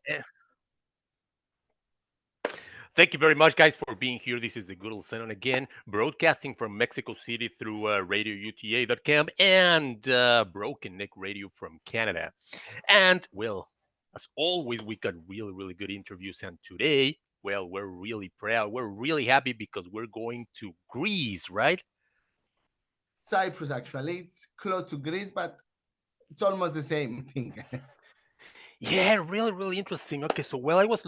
Eh, Thank you very much, guys, for being here. This is the good old Zenon again, broadcasting from Mexico City through radiouta.com and Broken Neck Radio from Canada. And, well, as always, we got really, really good interviews. And today, well, we're really proud. We're really happy because we're going to Greece, right? Cyprus, actually. It's close to Greece, but it's almost the same thing. Yeah, really, really interesting. Okay, so well, I was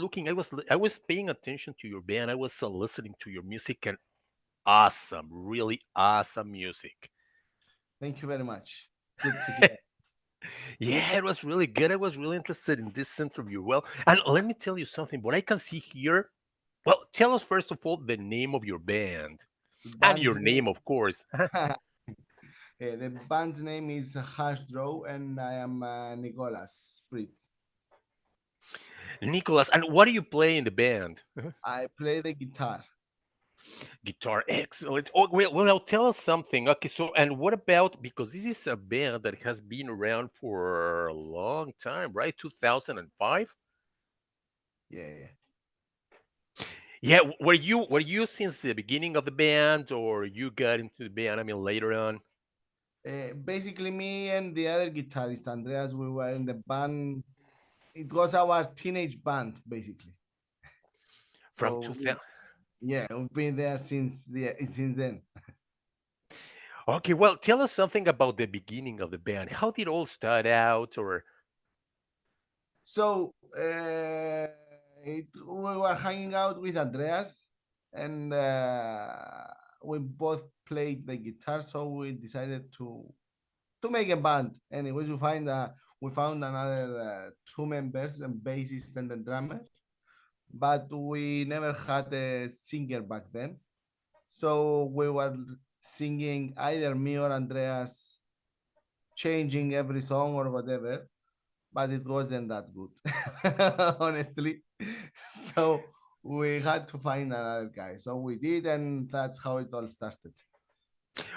paying attention to your band. I was listening to your music, and awesome, really awesome music. Thank you very much. Good to hear. Yeah, it was really good. I was really interested in this interview. Well, and let me tell you something. What I can see here. Well, tell us first of all the name of your band The and band's your name, name, of course. the band's name is HARDRAW, and I am Nicolas Spritz. Nicholas, and what do you play in the band? I play the guitar. Guitar, excellent. Oh, well, now tell us something. Okay, so and what about because this is a band that has been around for a long time, right? 2005. Yeah, yeah. Yeah, were you since the beginning of the band, or you got into the band? I mean, later on. Basically, me and the other guitarist, Andreas, we were in the band. It was our teenage band, basically. From So, 2000. yeah, we've been there since then. Okay, well, tell us something about the beginning of the band. How did it all start out? Or So we were hanging out with Andreas, and we both played the guitar. So we decided to make a band. Anyways, we found another two members, and bassist and the drummer, but we never had a singer back then. So we were singing either me or Andreas, changing every song or whatever, but it wasn't that good, honestly. So we had to find another guy. So we did, and that's how it all started.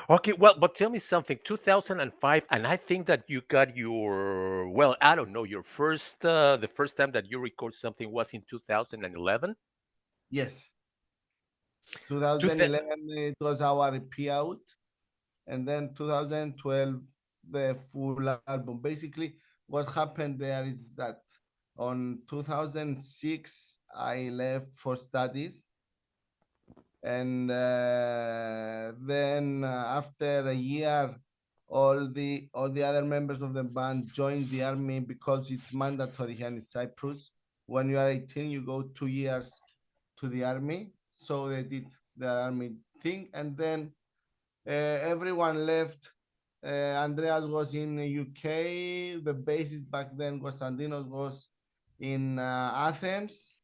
okay, well, but tell me something. 2005, and I think that you got your well, I don't know, your first the first time that you record something was in 2011. Yes, Two thou- 2011 it was our EP out, and then 2012 the full album. Basically, what happened there is that on 2006 I left for studies, and then after a year all the other members of the band joined the army because it's mandatory here in Cyprus. When you are 18 you go 2 years to the army, so they did their army thing, and then everyone left. Andreas was in the UK. The bassist back then, Konstantinos, was in Athens.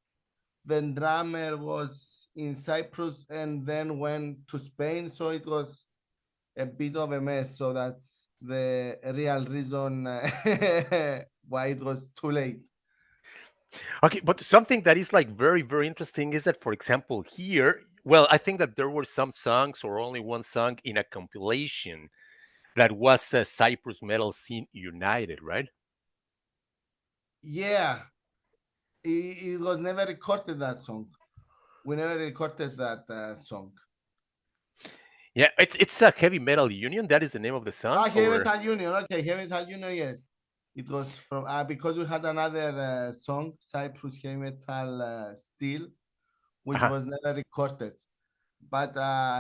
Then drummer was in Cyprus and then went to Spain. So it was a bit of a mess. So that's the real reason why it was too late. Okay, but something that is like very, very interesting is that, for example, here, well, I think that there were some songs or only one song in a compilation that was Cyprus Metal Scene United, right? Yeah, it was never recorded that song. We never recorded that song. Yeah, it's a heavy metal union. That is the name of the song, Ah, Heavy or Metal Union. Okay, Heavy Metal Union. Yes, it was from because we had another song, Cyprus Heavy Metal Steel, which uh was never recorded. But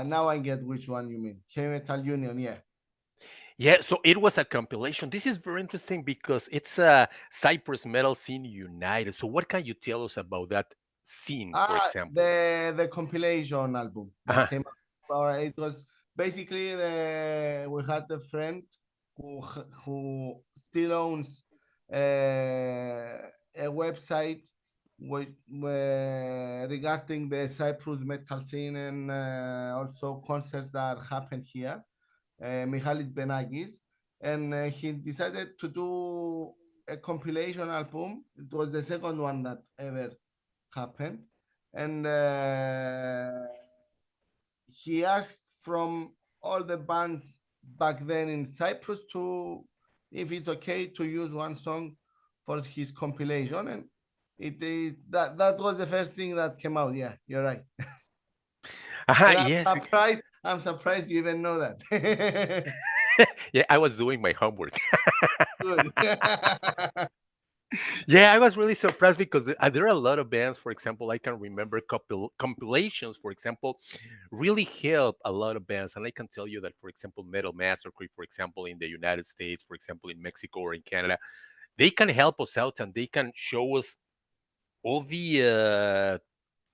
now I get which one you mean. Heavy Metal Union. Yeah. yeah. So it was a compilation. This is very interesting because it's a Cyprus Metal Scene United. So what can you tell us about that scene, for example? The compilation album that Uh-huh. came out. For, it was basically we had a friend who still owns a website regarding the Cyprus metal scene, and also concerts that happen here. Michalis Benagis, and he decided to do a compilation album. It was the second one that ever happened, and he asked from all the bands back then in Cyprus to if it's okay to use one song for his compilation, and It is that was the first thing that came out. Yeah, you're right. And Yes. I'm surprised you even know that. Yeah, I was doing my homework. Good. Yeah, I was really surprised because there are a lot of bands. For example, I can remember compilations, for example, really help a lot of bands. And I can tell you that, for example, Metal Massacre, for example, in the United States, for example, in Mexico or in Canada, they can help us out and they can show us all the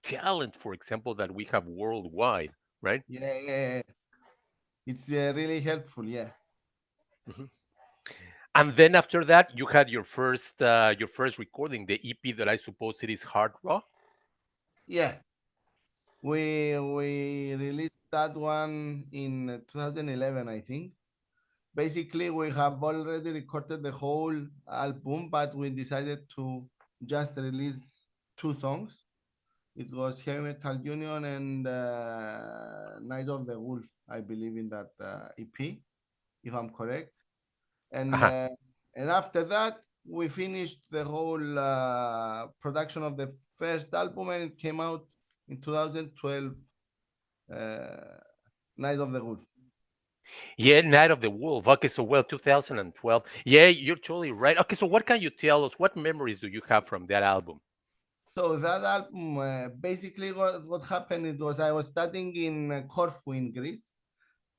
talent, for example, that we have worldwide, right? Yeah, yeah, yeah. It's really helpful. Yeah, Mhm. And then after that, you had your first recording, the EP that I suppose it is Hard Raw. yeah. We released that one in 2011, I think. Basically, we have already recorded the whole album, but we decided to just release two songs. It was Heavy Metal Union and Night of the Wolf, I believe, in that EP, if I'm correct. And Uh-huh. uh, and after that, we finished the whole production of the first album, and it came out in 2012, uh, Night of the Wolf. Yeah, Night of the Wolf. Okay, so well, 2012. Yeah, you're totally right. Okay, so what can you tell us? What memories do you have from that album? So that album, basically, what happened, it was I was studying in Corfu in Greece.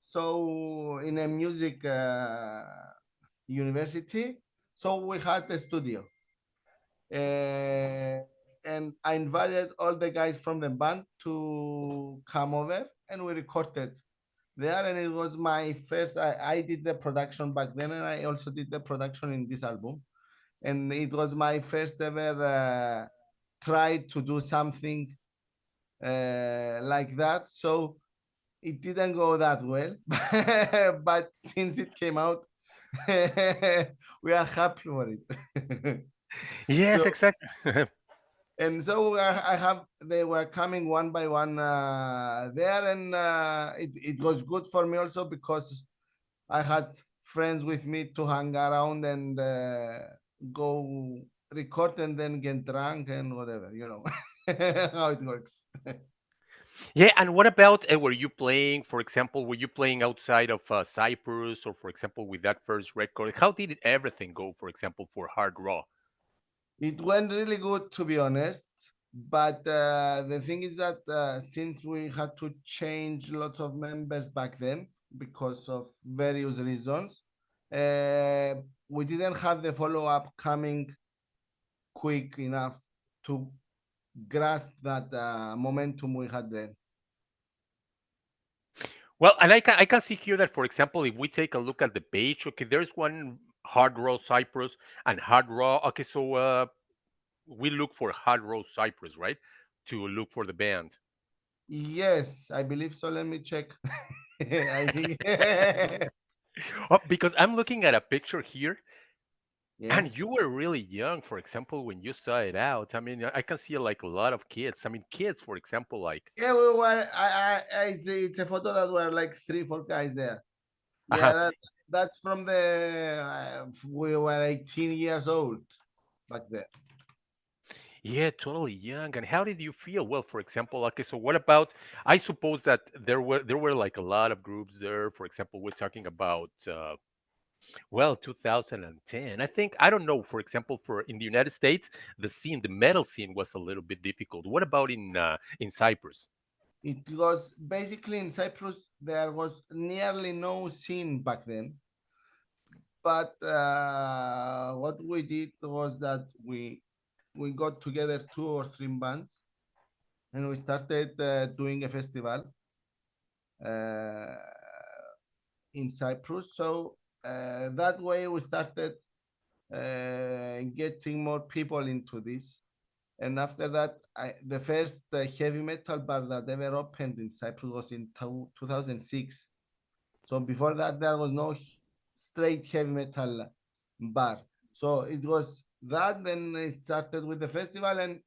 So in a music university, so we had a studio, uh, and I invited all the guys from the band to come over, and we recorded there. And it was my first. I did the production back then, and I also did the production in this album. And it was my first ever try to do something like that. So it didn't go that well, but since it came out, we are happy for it. Yes, So exactly. and so I have they were coming one by one there, and it was good for me also because I had friends with me to hang around and go record and then get drunk and whatever, how it works. Yeah, and what about were you playing, for example, were you playing outside of Cyprus or, for example, with that first record? How did everything go, for example, for Hard Raw? It went really good, to be honest. But the thing is that since we had to change lots of members back then because of various reasons, uh, we didn't have the follow up coming quick enough to grasp that momentum we had then. Well, and I can see here that, for example, if we take a look at the page, okay, there's one Hard Raw Cyprus and Hard Raw. Okay, so we look for Hard Raw Cyprus, right? To look for the band. Yes, I believe so. Let me check. I think. Oh, because I'm looking at a picture here, Yeah. and you were really young, for example, when you saw it out. I mean, I can see like a lot of kids. I mean, kids, for example, like, Yeah, we were. It's a photo that were like three, four guys there. Yeah, uh that's from the. We were 18 years old back then. yeah, totally young. And how did you feel? Well, for example, okay, so what about? I suppose that there were like a lot of groups there. For example, we're talking about well, 2010. I think I don't know. For example, for in the United States, the metal scene was a little bit difficult. What about in Cyprus? It was basically in Cyprus. There was nearly no scene back then. But what we did was that we got together two or three bands, and we started doing a festival uh, in Cyprus. So that way we started getting more people into this. And after that, the first heavy metal bar that ever opened in Cyprus was in 2006. So before that, there was no straight heavy metal bar. So it was that. Then it started with the festival, and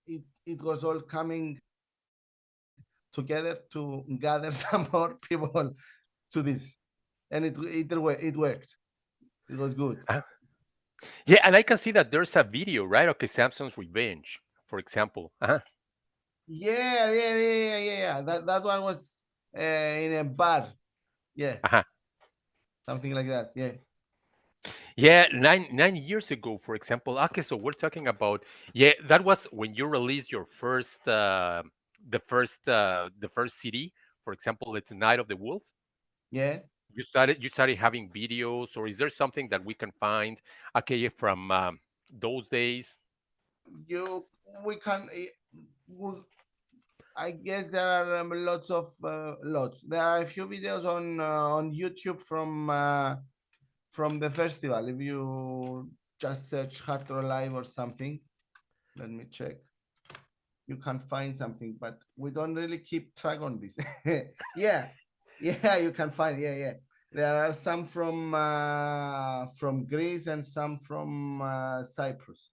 it was all coming together to gather some more people to this, and it worked. It was good. Uh, yeah, and I can see that there's a video, right? Okay, Samson's Revenge. for example. Uh-huh. Yeah. That one was in a bar. Yeah, Uh-huh. something like that. Yeah. Yeah, 9 years ago, for example. Okay, so we're talking about, yeah, that was when you released your first the first CD. For example, it's Night of the Wolf. Yeah. You started having videos, or is there something that we can find, okay, from those days? You we can. We, I guess there are lots of lots. There are a few videos on YouTube from the festival. If you just search HARDRAW live or something, let me check. You can find something, but we don't really keep track on this. Yeah, yeah, you can find. Yeah. There are some from Greece and some from Cyprus.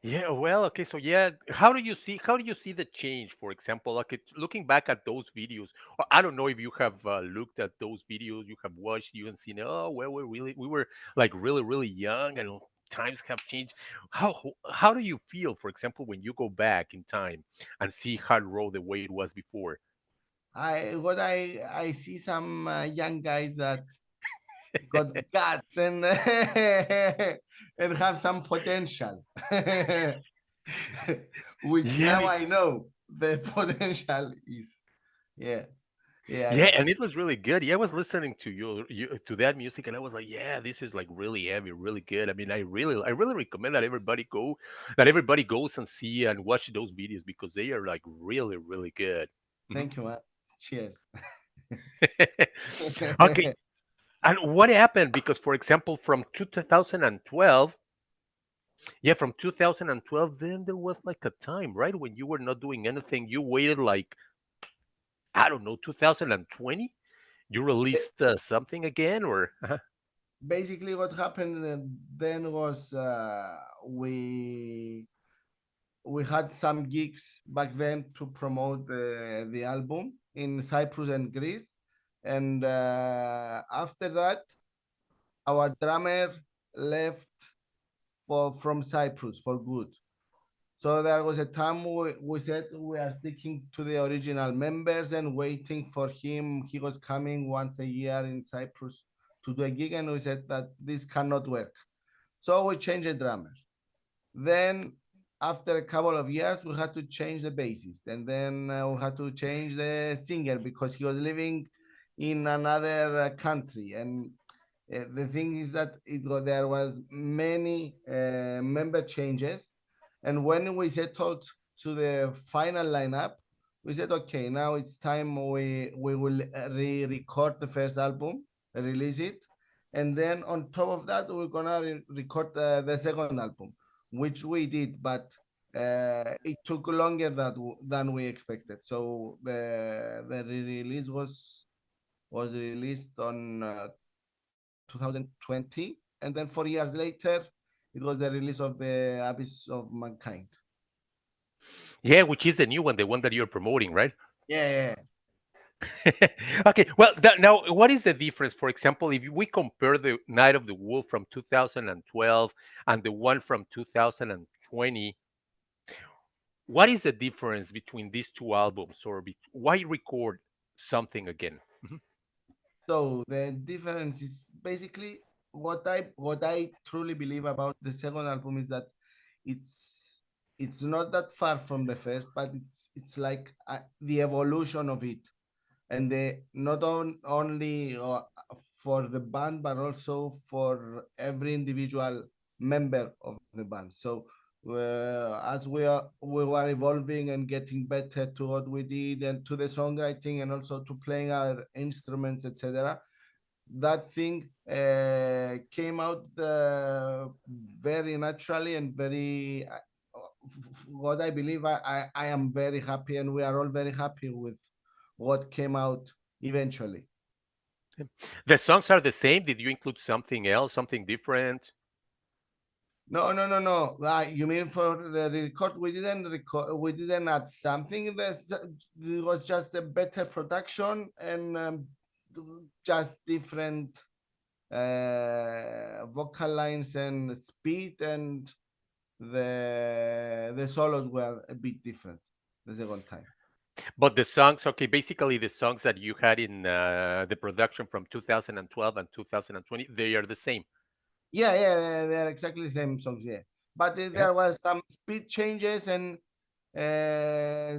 Yeah, well, okay, so yeah, how do you see the change, for example, like looking back at those videos, or I don't know if you have looked at those videos, you have watched, you and seen, oh, well, we were like really, really young, and times have changed. How do you feel, for example, when you go back in time and see Hard Road the way it was before? I see some young guys that got guts and and have some potential, which Yeah, now I know the potential is. Yeah, yeah, yeah. and it was really good. Yeah, I was listening to to that music, and I was like, yeah, this is like really heavy, really good. I mean, I really recommend that everybody goes and see and watch those videos because they are like really, really good. Mhm. Thank you, man. Cheers. Okay, and what happened? Because, for example, from 2012, yeah, from 2012, then there was like a time, right, when you were not doing anything. You waited like, I don't know, 2020. You released something again, or Basically, what happened then was we had some gigs back then to promote the album in Cyprus and Greece, and after that, our drummer left for from Cyprus for good. So there was a time we said we are sticking to the original members and waiting for him. He was coming once a year in Cyprus to do a gig, and we said that this cannot work. So we changed the drummer. Then, after a couple of years, we had to change the bassist, and then we had to change the singer because he was living in another country. And the thing is that there was many member changes, and when we settled to the final lineup, we said, okay, now it's time we will re-record the first album, release it, and then on top of that, we're gonna record the second album, which we did, but it took longer than we expected. So the re-release was released on 2020, and then 4 years later, it was the release of the Abyss of Mankind. yeah, which is the new one, the one that you're promoting, right? Yeah. Okay, well, now what is the difference? For example, if we compare the Night of the Wolf from 2012 and the one from 2020, what is the difference between these two albums, or why record something again? Mhm. So the difference is basically what I truly believe about the second album is that it's it's not that far from the first, but it's like the evolution of it, and the not only for the band but also for every individual member of the band. So as we were evolving and getting better to what we did and to the songwriting and also to playing our instruments, etc., that thing came out very naturally and very what I believe. I am very happy, and we are all very happy with what came out eventually. The songs are the same. Did you include something else, something different? No. You mean for the record? We didn't record. We didn't add something. It was just a better production and just different vocal lines and speed, and the solos were a bit different the second time. But the songs, okay, basically the songs that you had in the production from 2012 and 2020, they are the same. Yeah, yeah, they're exactly the same songs. Yeah, but Yeah. there was some speed changes and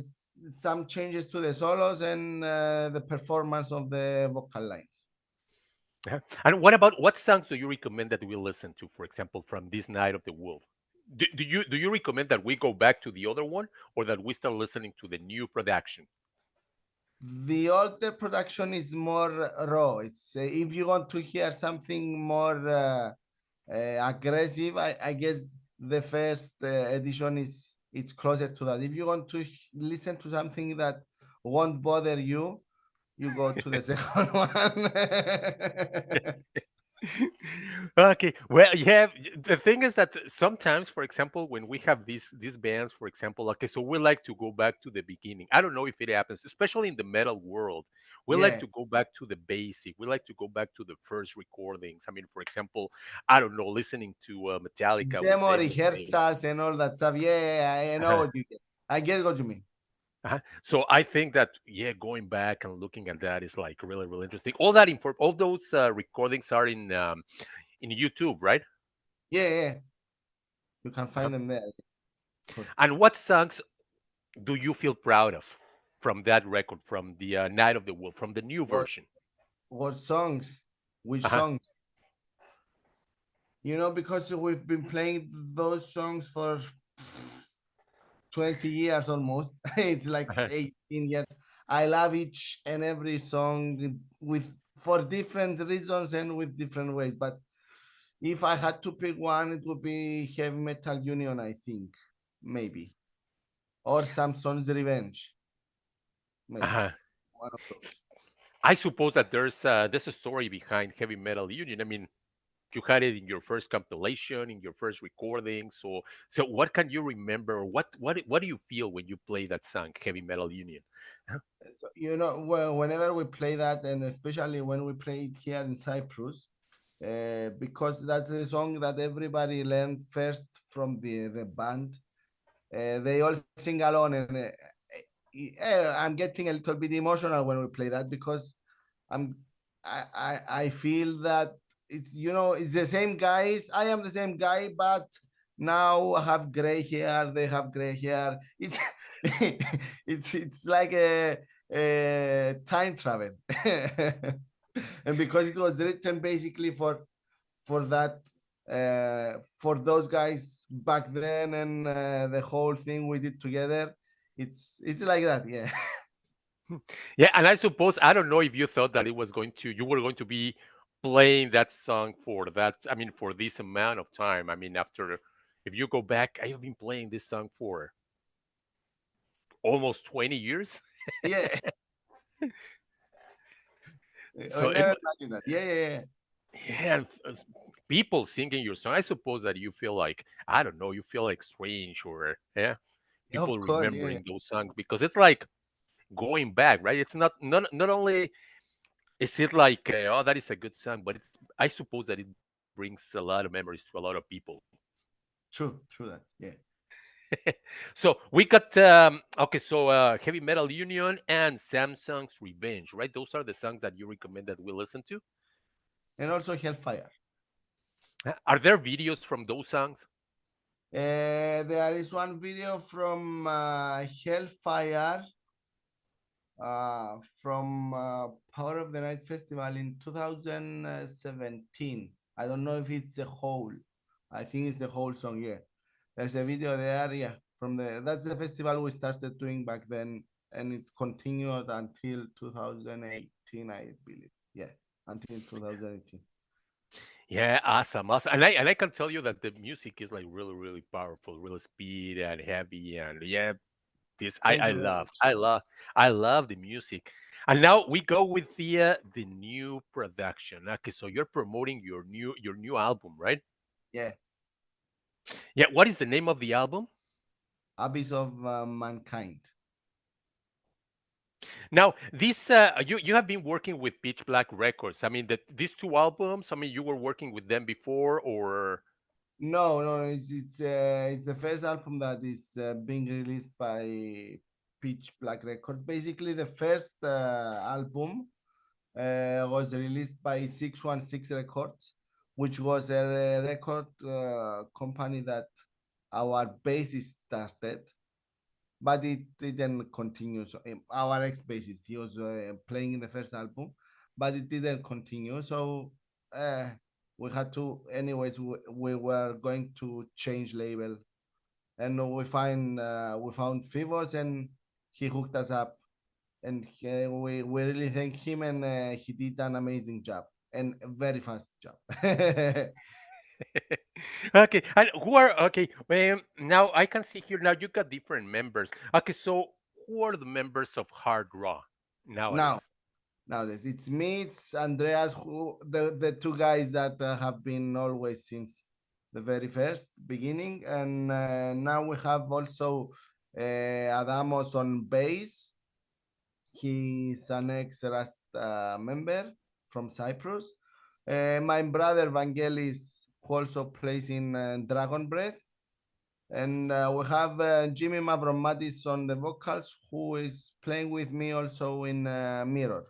some changes to the solos and the performance of the vocal lines. Yeah. And what about what songs do you recommend that we listen to, for example, from this Night of the Wolf? Do you recommend that we go back to the other one or that we start listening to the new production? The older production is more raw. It's if you want to hear something more aggressive, I guess the first edition is it's closer to that. If you want to listen to something that won't bother you, you go to the second one. Okay. Well, yeah. The thing is that sometimes, for example, when we have these bands, for example, okay, so we like to go back to the beginning. I don't know if it happens, especially in the metal world. We like Yeah, to go back to the basic. We like to go back to the first recordings. I mean, for example, I don't know, listening to Metallica with demo Dave Mustaine. rehearsals and all that stuff. Yeah, I know what you get. I get what you mean. So I think that yeah, going back and looking at that is like really really interesting. All that info, all those recordings are in YouTube, right? Yeah, yeah, you can Uh-huh. find them there, of course. And what songs do you feel proud of from that record, from the Night of the Wolf, from the new What version? what songs? Which Uh-huh. songs? Because we've been playing those songs for 20 years almost. It's like Uh-huh. 18 years. I love each and every song with for different reasons and with different ways. But if I had to pick one, it would be Heavy Metal Union, I think. Maybe. Or Samson's Revenge. Maybe. Uh-huh. One of those. I suppose that there's a story behind Heavy Metal Union. I mean, you had it in your first compilation, in your first recording. So what can you remember, or what do you feel when you play that song, Heavy Metal Union? So, well, whenever we play that, and especially when we play it here in Cyprus, because that's the song that everybody learned first from the band. They all sing along, and I'm getting a little bit emotional when we play that because I'm I feel that it's the same guys. I am the same guy, but now I have gray hair. They have gray hair. It's it's like a time travel, and because it was written basically for that for those guys back then and the whole thing we did together, it's like that. Yeah. Yeah, and I suppose I don't know if you thought that you were going to be playing that song for that. I mean, for this amount of time. I mean, after if you go back, I have been playing this song for almost 20 years. Yeah, I So never imagined that. Yeah, yeah, yeah. yeah, and people singing your song. I suppose that you feel like I don't know, you feel like strange or yeah, Of people course, yeah. remembering those songs because it's like going back, right? It's not only is it like oh that is a good song, but it's I suppose that it brings a lot of memories to a lot of people. True that. Yeah. So we got okay, so Heavy Metal Union and Samsung's Revenge, right? Those are the songs that you recommend that we listen to. And also Hellfire. Are there videos from those songs? There is one video from Hellfire from Power of the Night Festival in 2017. I don't know if it's the whole. I think it's the whole song. Yeah, there's a video there. Yeah, from that's the festival we started doing back then, and it continued until 2018, I believe. Yeah, until 2018. Yeah, awesome, awesome. And I can tell you that the music is like really, really powerful, really speed and heavy, and yeah, this I Thank I you very love, much. I love the music. And now we go with the new production. Okay, so you're promoting your new album, right? Yeah, Yeah. What is the name of the album? Abyss of Mankind. Now, this you have been working with Pitch Black Records. I mean, these two albums. I mean, you were working with them before, or No, it's the first album that is being released by Pitch Black Records. Basically, the first album was released by 616 Records, which was a record company that our bassist started, but it didn't continue. So our ex-bassist, he was playing in the first album, but it didn't continue. So uh, we had to, anyways. We were going to change label, and we found Fivos, and he hooked us up, and we really thank him, and he did an amazing job and a very fast job. Okay, and who are okay? Now I can see here. Now you got different members. Okay, so who are the members of Hard Raw now nowadays? Nowadays it's me, it's Andreas, who the two guys that have been always since the very first beginning, and now we have also Adamos on bass. He's an ex-Rust member from Cyprus. My brother Vangelis, who also plays in Dragon Breath. And we have Jimmy Mavromatis on the vocals, who is playing with me also in Mirror.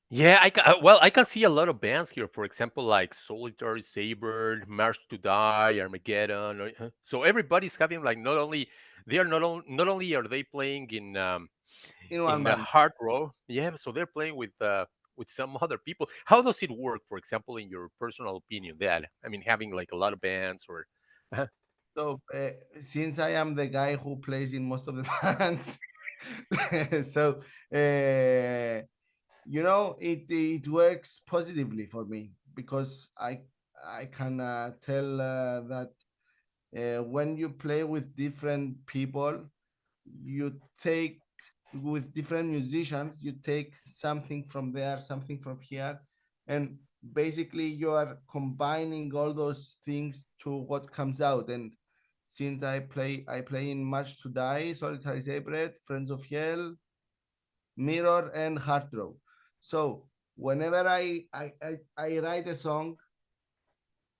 Yeah, well, I can see a lot of bands here. For example, like Solitary Saber, March to Die, Armageddon. So everybody's having like not only they are not only are they playing In one in band. Hard Row, yeah. So they're playing with some other people. How does it work? For example, in your personal opinion, that I mean, having like a lot of bands or. Uh-huh. So since I am the guy who plays in most of the bands, so it works positively for me, because I can tell that when you play with different people, you take with different musicians, you take something from there, something from here, and basically you are combining all those things to what comes out. And since I play in March to Die, Solitary Sabre, Friends of Hell, Mirror, and HARDRAW. So whenever I write a song,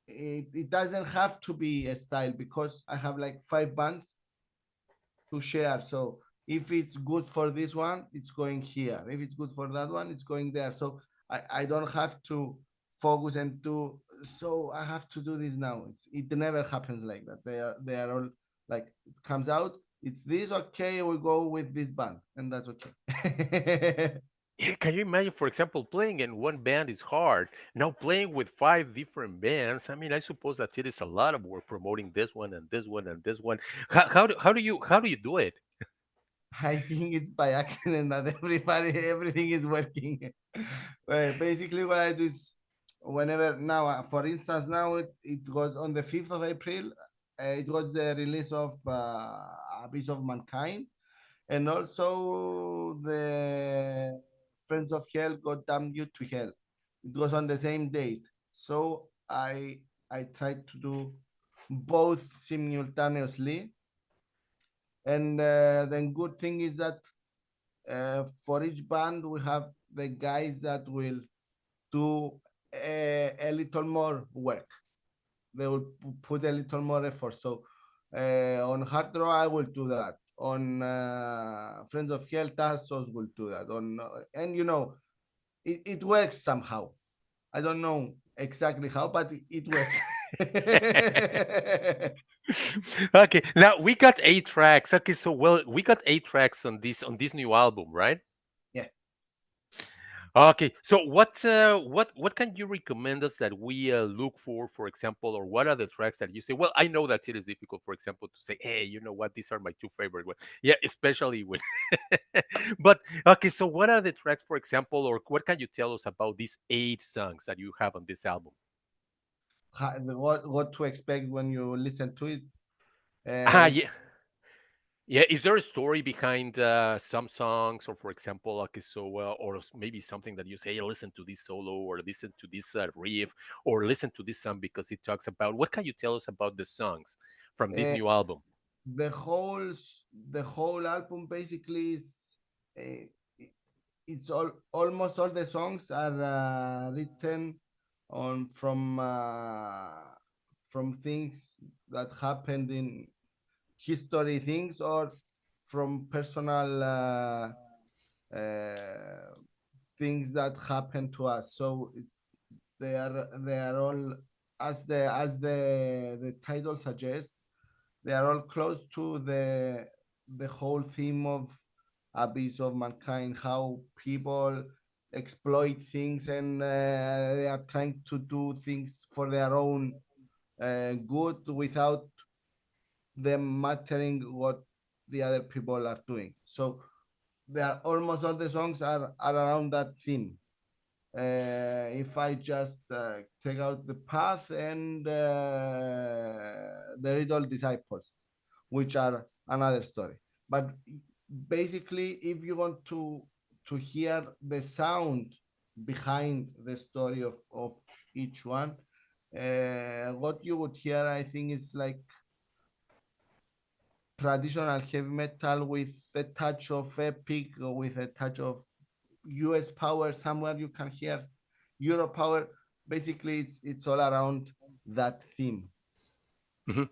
it doesn't have to be a style, because I have like 5 bands to share. So if it's good for this one, it's going here. If it's good for that one, it's going there. So I don't have to focus and do. So I have to do this now. It never happens like that. They are all like, it comes out. It's this, okay. We go with this band, and that's okay. Yeah, can you imagine, for example, playing in one band is hard. Now playing with five different bands, I mean, I suppose that it is a lot of work promoting this one and this one and this one. How do you do it? I think it's by accident that everything is working. Well, basically, what I do is, whenever now, for instance, now it was on the 5th of April. It was the release of Abyss of Mankind, and also the Friends of Hell got Damned You to Hell. It was on the same date, so I tried to do both simultaneously. And the good thing is that for each band we have the guys that will do a little more work. They will put a little more effort. So on HARDRAW I will do that. On Friends of Hell, Tassos will do that. On and it works somehow. I don't know exactly how, but it works. Okay, now we got 8 tracks. Okay, so well, we got 8 tracks on this new album, right? Yeah. Okay, so what can you recommend us that we look for example, or what are the tracks that you say? Well, I know that it is difficult, for example, to say, hey, you know what, these are my two favorite ones. Yeah, especially when. But okay, so what are the tracks, for example, or what can you tell us about these 8 songs that you have on this album? What to expect when you listen to it? Ah, It's yeah. Yeah, is there a story behind some songs, or for example, okay, so or maybe something that you say, "Hey, listen to this solo, or listen to this riff, or listen to this song because it talks about." What can you tell us about the songs from this uh, new album? the whole album basically is uh, it's almost all the songs are written on from things that happened in history things, or from personal uh, things that happen to us. So they are all, as the title suggests, they are all close to the whole theme of abyss of mankind, how people exploit things, and they are trying to do things for their own good without them mattering what the other people are doing. So they are almost all the songs are around that theme. If I just take out the path and the riddle disciples, which are another story. But basically, if you want to hear the sound behind the story of each one, what you would hear, I think, is like traditional heavy metal with a touch of epic, or with a touch of US power. Somewhere you can hear Euro power. Basically, it's all around that theme. Mhm.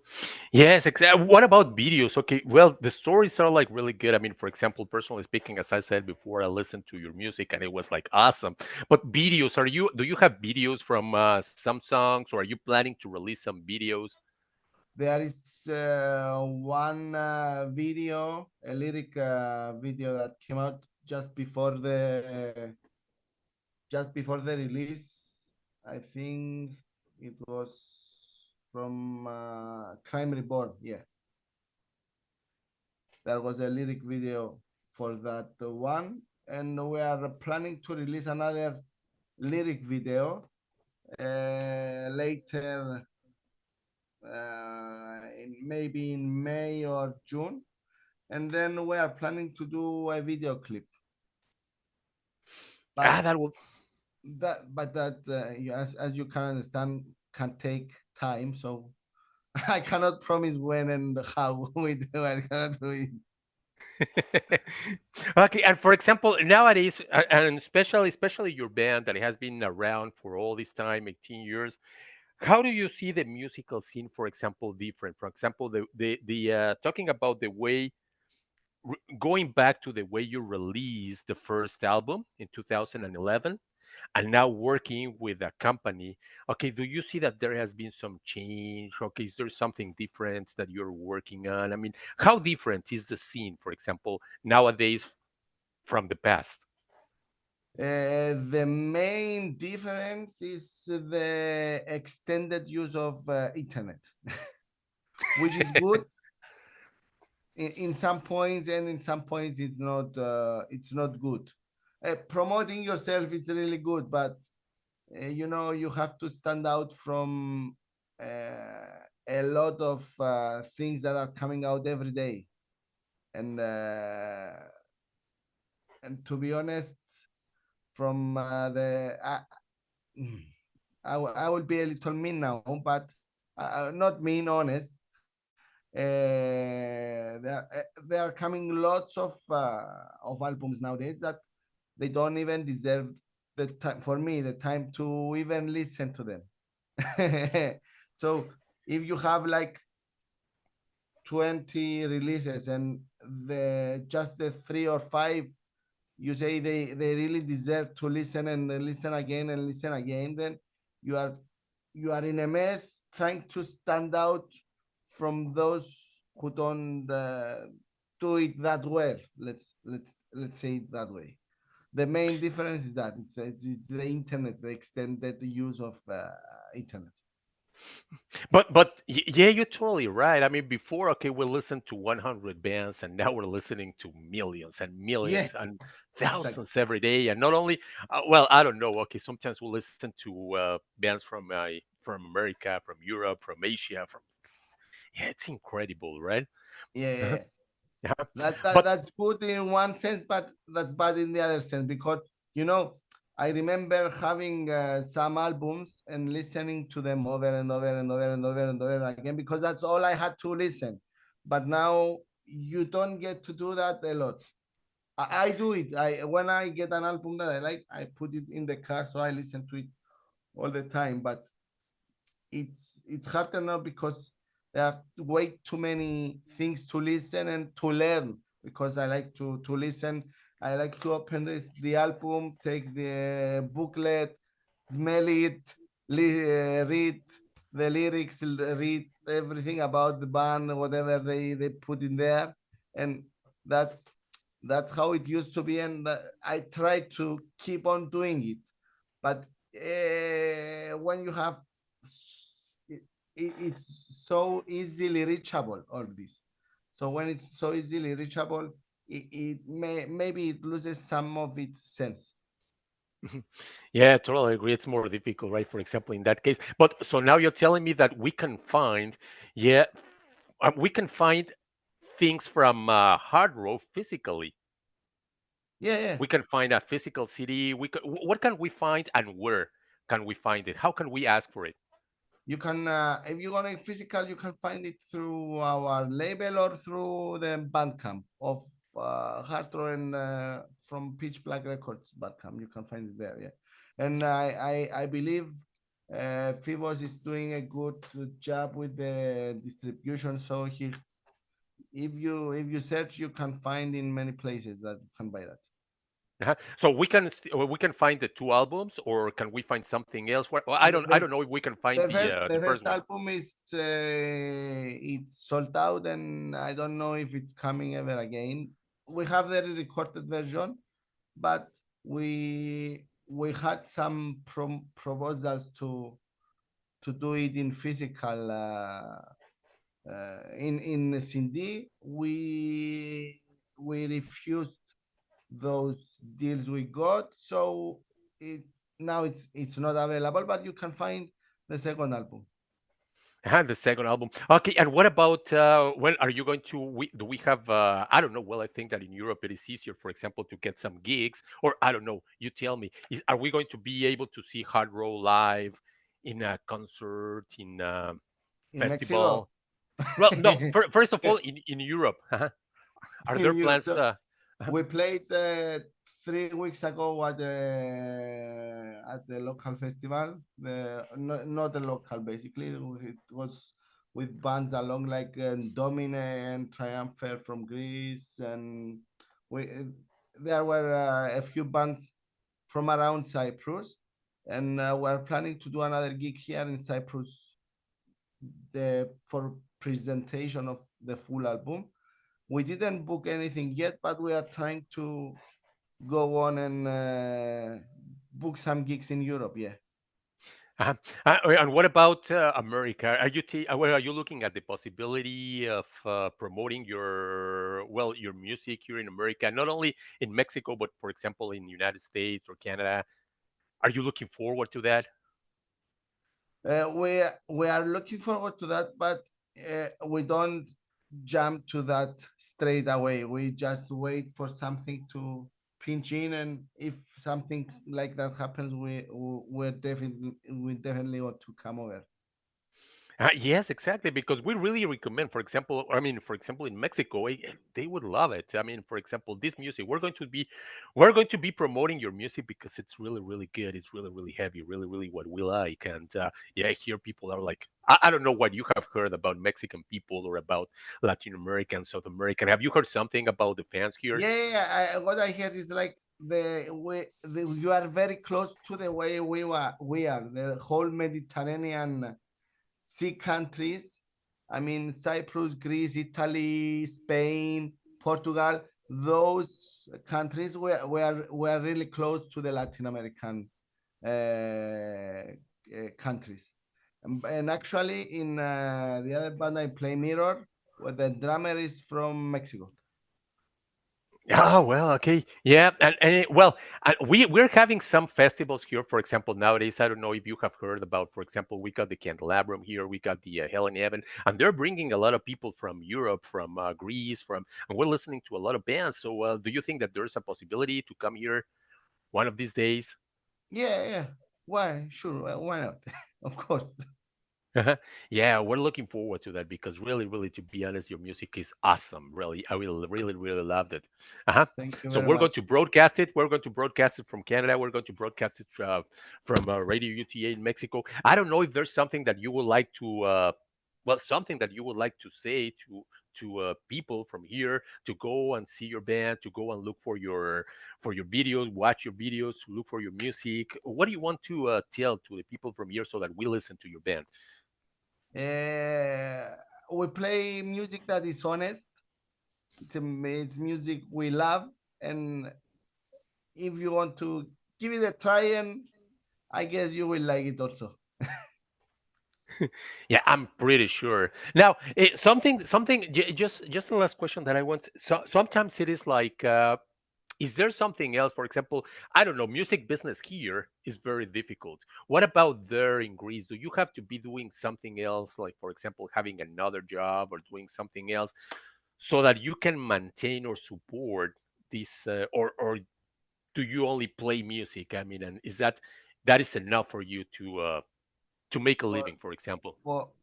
Yes, exactly. What about videos? Okay, well, the stories are like really good. I mean, for example, personally speaking, as I said before, I listened to your music and it was like awesome. But videos, do you have videos from some songs, or are you planning to release some videos? There is one video, a lyric video that came out just before the release. I think it was from Crime Reborn. Yeah, there was a lyric video for that one, and we are planning to release another lyric video later, maybe in May or June, and then we are planning to do a video clip. Ah, But that will. as you can understand, can take time. So I cannot promise when and how we do. I cannot do it. Okay, and for example, nowadays, and especially your band that has been around for all this time, 18 years, how do you see the musical scene, for example, different? For example, the talking about the way, going back to the way you released the first album in 2011, and now working with a company. Okay, do you see that there has been some change? Okay, is there something different that you're working on? I mean, how different is the scene, for example, nowadays from the past? The main difference is the extended use of internet, which is good in some points, and in some points it's not good. Promoting yourself is really good, but you have to stand out from a lot of things that are coming out every day, and to be honest, from the mm, I will be a little mean now, but not mean, honest. There are coming lots of albums nowadays that they don't even deserve the time, for me, the time to even listen to them. So if you have like 20 releases, and the 3 or 5 you say they really deserve to listen and listen again and listen again, then you are you are in a mess trying to stand out from those who don't do it that well. Let's say it that way. The main difference is that it's the internet, the extended use of internet. But yeah, you're totally right. I mean, before, okay, we listened to 100 bands, and now we're listening to millions and Yeah, millions and exactly. thousands every day. And not only, well, I don't know. Okay, sometimes we listen to bands from America, from Europe, from Asia, from, yeah, it's incredible, right? Yeah, Uh-huh. yeah. Yeah. That But that's good in one sense, but that's bad in the other sense, because you know I remember having some albums and listening to them over and over and over and over and over again, because that's all I had to listen. But now you don't get to do that a lot. I do it. I When I get an album that I like, I put it in the car, so I listen to it all the time, but it's harder now because there are way too many things to listen and to learn. Because I like to listen, I like to open the album, take the booklet, smell it, read the lyrics, read everything about the band, whatever they put in there, and that's that's how it used to be, and I try to keep on doing it. But when you have it, it's so easily reachable, all this. So when it's so easily reachable, it may maybe it loses some of its sense. Yeah, totally agree. It's more difficult, right? For example, in that case. But so now you're telling me that we can find, yeah, we can find things from HARDRAW physically. Yeah, yeah. We can find a physical CD. What can we find and where can we find it? How can we ask for it? You can, if you want it physical, you can find it through our label or through the Bandcamp of Hardrow and from Pitch Black Records Bandcamp. You can find it there, yeah. And I believe Fibos is doing a good job with the distribution. So he, if you search, you can find in many places that you can buy that. So we can find the two albums, or can we find something else? Well, The, I the, don't know if we can find the the first first one. album is it's sold out, and I don't know if it's coming ever again. We have the recorded version, but we had some proposals to do it in physical in CD. We refused those deals we got, so it now it's not available, but you can find the second album. The second album. Okay, and what about when are you going to? Do we have? I don't know. Well, I think that in Europe it is easier, for example, to get some gigs, or I don't know. You tell me. Are we going to be able to see Hard Roll live in a concert, in a In Mexico. festival? Well, no. First of all, in Europe, are there In Europe. plans? So we played 3 weeks ago at the local festival. The not the local, basically. It was with bands along like Domine and Triumpher from Greece, and we there were a few bands from around Cyprus, and we're planning to do another gig here in Cyprus the for presentation of the full album. We didn't book anything yet, but we are trying to go on and book some gigs in Europe. Yeah. Uh-huh. And what about America? Are you looking at the possibility of promoting your your music here in America, not only in Mexico, but for example in the United States or Canada? Are you looking forward to that? We are looking forward to that, but we don't jump to that straight away. We just wait for something to pinch in, and if something like that happens, we definitely want to come over. Yes, exactly. Because we really recommend, for example, I mean, for example, in Mexico, they would love it. I mean, for example, this music, we're going to be promoting your music because it's really, really good. It's really, really heavy, really, really what we like. And yeah, here people are like, I don't know what you have heard about Mexican people or about Latin American, South American. Have you heard something about the fans here? Yeah, yeah, yeah. What I heard is like you are very close to the way we are the whole Mediterranean sea countries. I mean, Cyprus, Greece, Italy, Spain, Portugal. Those countries were really close to the Latin American countries. And actually, in the other band I play, Mirror, where the drummer is from Mexico. Oh well, okay, yeah, and we're having some festivals here. For example, nowadays, I don't know if you have heard about. For example, we got the Candelabrum here, we got the Hell in Heaven, and they're bringing a lot of people from Europe, from Greece, and we're listening to a lot of bands. So, do you think that there's a possibility to come here one of these days? Yeah, yeah. Why? Sure. Why not? Of course. Uh-huh. Yeah, we're looking forward to that because really, really, to be honest, your music is awesome. Really, I will really, really loved it. Uh-huh. Thank you So very we're going to much. broadcast it. We're going to broadcast it from Canada. We're going to broadcast it from Radio UTA in Mexico. I don't know if there's something that you would like to, well, something that you would like to say to people from here to go and see your band, to go and look for your videos, watch your videos, to look for your music. What do you want to tell to the people from here so that we listen to your band? Uh, we play music that is honest. It's music we love, and if you want to give it a try, and I guess you will like it also. Yeah, I'm pretty sure. Now, just the last question that I want. So sometimes it is like, is there something else? For example, I don't know, music business here is very difficult. What about there in Greece? Do you have to be doing something else, like for example, having another job or doing something else, so that you can maintain or support this, or do you only play music? I mean, and is that is enough for you to make a For living, for example?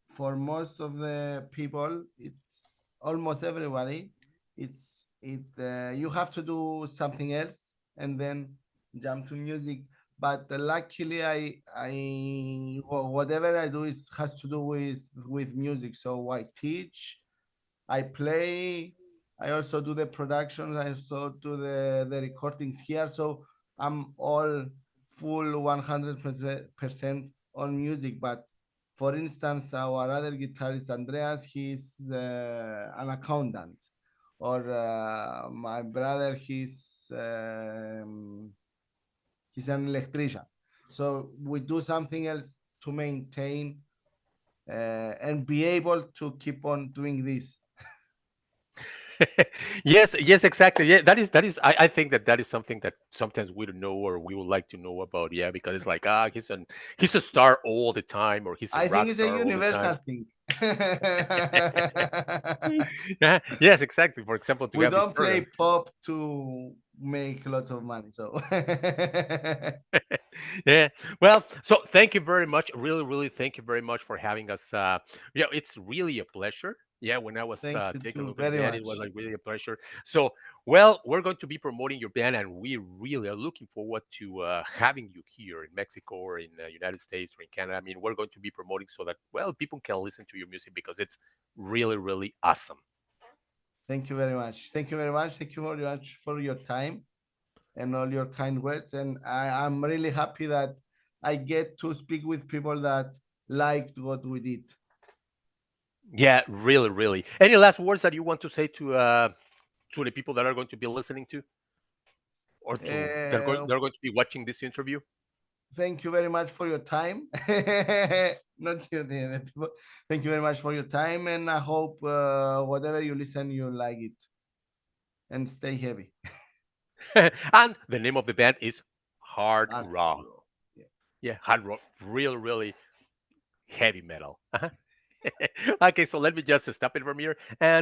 for most of the people, it's almost everybody. You have to do something else and then jump to music. But luckily, whatever I do is has to do with music. So I teach, I play. I also do the productions. I also do the recordings here. So I'm all full 100% on music. But for instance, our other guitarist Andreas, he's an accountant, or my brother, he's an electrician. So we do something else to maintain and be able to keep on doing this. Yes, yes, exactly. Yeah, that is. I think that is something that sometimes we don't know or we would like to know about. Yeah, because it's like, he's a star all the time, or he's a I think rock it's a star all the universal time. thing. Yeah, yes, exactly. For example, to We have this don't play program. pop to make lots of money. So Yeah. Well, so thank you very much. Really, really, thank you very much for having us. Yeah, it's really a pleasure. Yeah, when I was thank you taking a too look at the very band, it was much. like really a pleasure. So, well, we're going to be promoting your band, and we really are looking forward to having you here in Mexico or in the United States or in Canada. I mean, we're going to be promoting so that, well, people can listen to your music because it's really, really awesome. Thank you very much. Thank you very much. Thank you very much for your time and all your kind words. And I'm really happy that I get to speak with people that liked what we did. Yeah, really, really. Any last words that you want to say to the people that are going to be listening to, or to Uh, they're going to be watching this interview? Thank you very much for your time. Not you, the people. Thank you very much for your time, and I hope whatever you listen, you like it, and stay heavy. And the name of the band is Hard And Raw. Yeah, Hard Raw. Really, really heavy metal. Uh-huh. Okay, so let me just stop it from here. And